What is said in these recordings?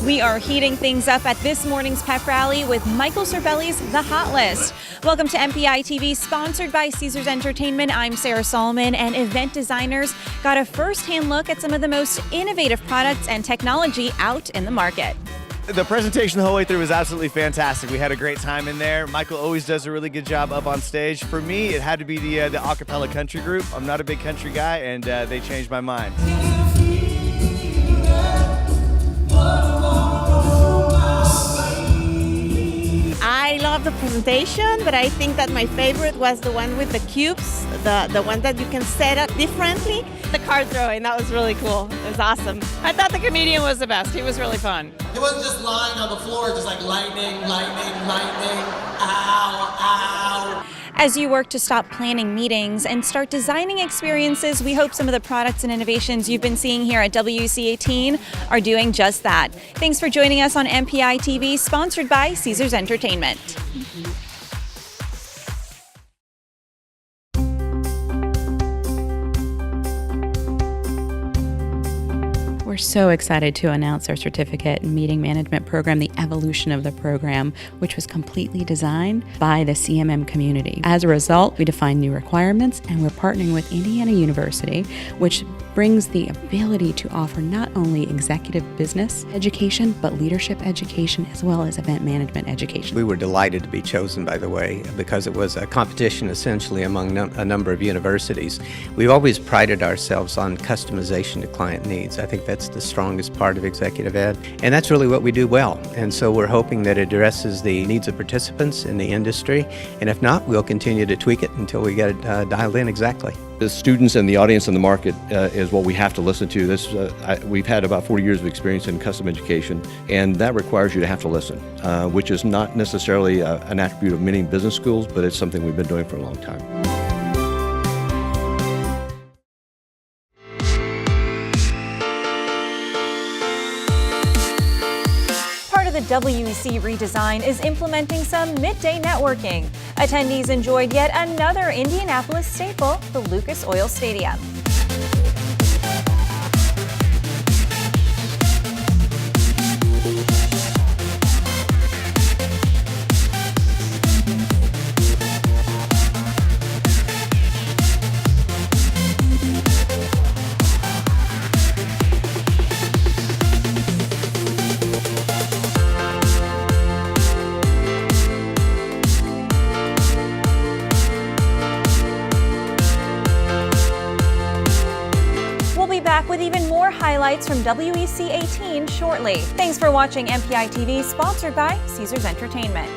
We are heating things up at this morning's pep rally with Michael Cervelli's The Hot List. Welcome to MPI TV, sponsored by Caesars Entertainment. I'm Sarah Solomon, and event designers got a first-hand look at some of the most innovative products and technology out in the market. The presentation the whole way through was absolutely fantastic. We had a great time in there. Michael always does a really good job up on stage. For me, it had to be the a cappella country group. I'm not a big country guy, and they changed my mind. I love the presentation, but I think that my favorite was the one with the cubes, the one that you can set up differently. The card throwing, that was really cool. It was awesome. I thought the comedian was the best. He was really fun. He wasn't just lying on the floor, just like lightning, lightning, lightning, ow, ow. As you work to stop planning meetings and start designing experiences, we hope some of the products and innovations you've been seeing here at WEC18 are doing just that. Thanks for joining us on MPI TV, sponsored by Caesars Entertainment. We're so excited to announce our certificate in meeting management program, the evolution of the program, which was completely designed by the CMM community. As a result, we defined new requirements, and we're partnering with Indiana University, which brings the ability to offer not only executive business education, but leadership education as well as event management education. We were delighted to be chosen, by the way, because it was a competition essentially among a number of universities. We've always prided ourselves on customization to client needs. I think that's the strongest part of executive ed, and that's really what we do well. And so we're hoping that it addresses the needs of participants in the industry, and if not, we'll continue to tweak it until we get it dialed in exactly. The students and the audience in the market is what we have to listen to. We've had about 40 years of experience in custom education, and that requires you to have to listen, which is not necessarily an attribute of many business schools, but it's something we've been doing for a long time. The WEC redesign is implementing some midday networking. Attendees enjoyed yet another Indianapolis staple, the Lucas Oil Stadium. Back with even more highlights from WEC18 shortly. Thanks for watching MPI TV, sponsored by Caesars Entertainment.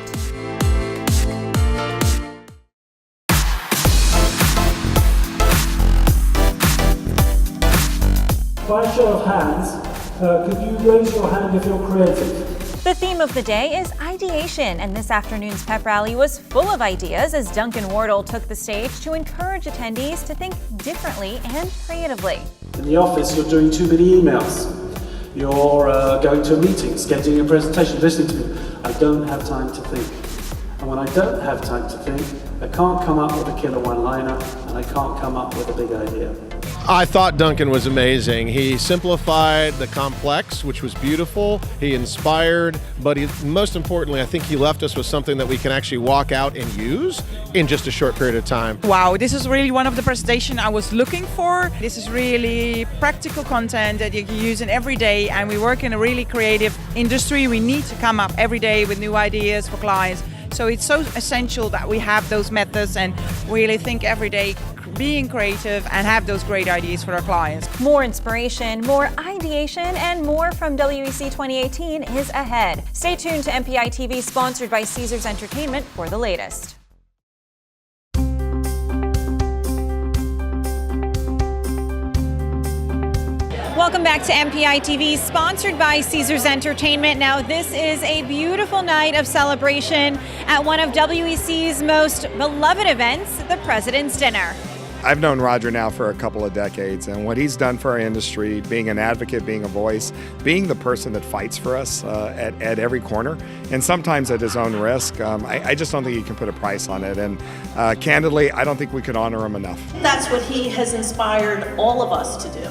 By show of hands, could you raise your hand if you're creative? The theme of the day is Ideation, and this afternoon's pep rally was full of ideas as Duncan Wardle took the stage to encourage attendees to think differently and creatively. In the office, you're doing too many emails. You're going to meetings, getting a presentation, listening to them. I don't have time to think. And when I don't have time to think, I can't come up with a killer one-liner, and I can't come up with a big idea. I thought Duncan was amazing. He simplified the complex, which was beautiful. He inspired, but most importantly, I think he left us with something that we can actually walk out and use in just a short period of time. Wow, this is really one of the presentations I was looking for. This is really practical content that you can use in every day, and we work in a really creative industry. We need to come up every day with new ideas for clients. So it's so essential that we have those methods and really think every day, being creative and have those great ideas for our clients. More inspiration, more ideation, and more from WEC 2018 is ahead. Stay tuned to MPI TV, sponsored by Caesars Entertainment, for the latest. Welcome back to MPI TV, sponsored by Caesars Entertainment. Now, this is a beautiful night of celebration at one of WEC's most beloved events, the President's Dinner. I've known Roger now for a couple of decades, and what he's done for our industry, being an advocate, being a voice, being the person that fights for us at every corner, and sometimes at his own risk, I just don't think you can put a price on it. And candidly, I don't think we could honor him enough. That's what he has inspired all of us to do.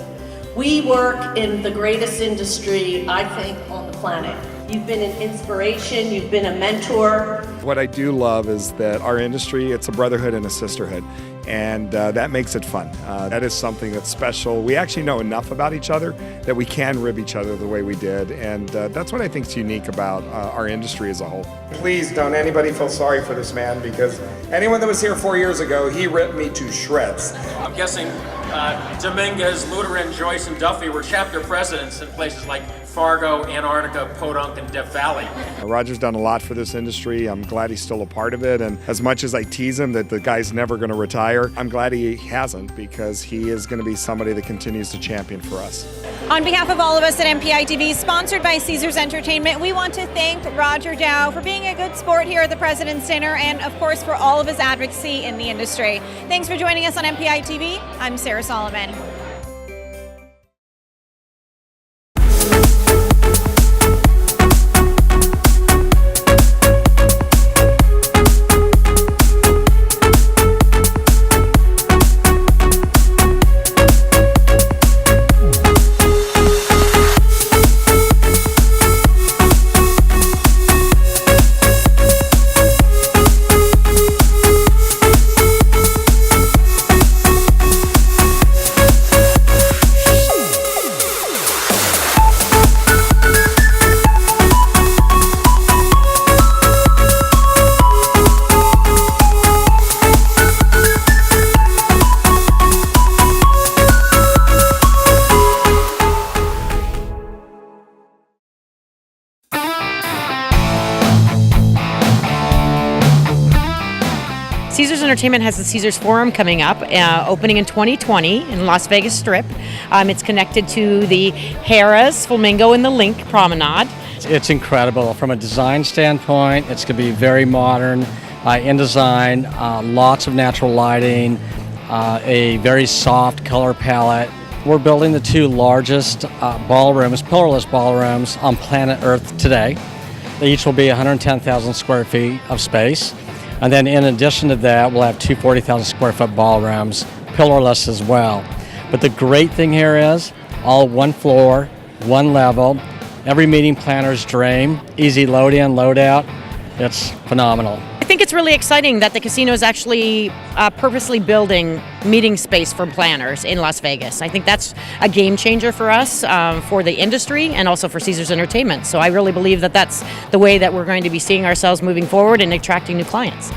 We work in the greatest industry, I think, on the planet. You've been an inspiration, you've been a mentor. What I do love is that our industry, it's a brotherhood and a sisterhood, and that makes it fun. That is something that's special. We actually know enough about each other that we can rib each other the way we did, and that's what I think is unique about our industry as a whole. Please don't anybody feel sorry for this man, because anyone that was here 4 years ago, he ripped me to shreds. I'm guessing Dominguez, Luderin, Joyce, and Duffy were chapter presidents in places like Fargo, Antarctica, Podunk, and Death Valley. Roger's done a lot for this industry. I'm glad he's still a part of it, and as much as I tease him that the guy's never going to retire, I'm glad he hasn't, because he is going to be somebody that continues to champion for us. On behalf of all of us at MPItv, sponsored by Caesars Entertainment, we want to thank Roger Dow for being a good sport here at the President's Dinner, and of course for all of his advocacy in the industry. Thanks for joining us on MPItv. I'm Sarah Solomon. Caesars Entertainment has the Caesars Forum coming up, opening in 2020 in Las Vegas Strip. It's connected to the Harrah's, Flamingo, and the Link Promenade. It's incredible. From a design standpoint, it's going to be very modern in design, lots of natural lighting, a very soft color palette. We're building the two largest ballrooms, pillarless ballrooms on planet Earth today. They each will be 110,000 square feet of space. And then in addition to that, we'll have two 40,000 square foot ballrooms, pillarless as well. But the great thing here is all one floor, one level, every meeting planner's dream, easy load in, load out. It's phenomenal. I think it's really exciting that the casino is actually purposely building meeting space for planners in Las Vegas. I think that's a game changer for us, for the industry, and also for Caesars Entertainment. So I really believe that that's the way that we're going to be seeing ourselves moving forward and attracting new clients.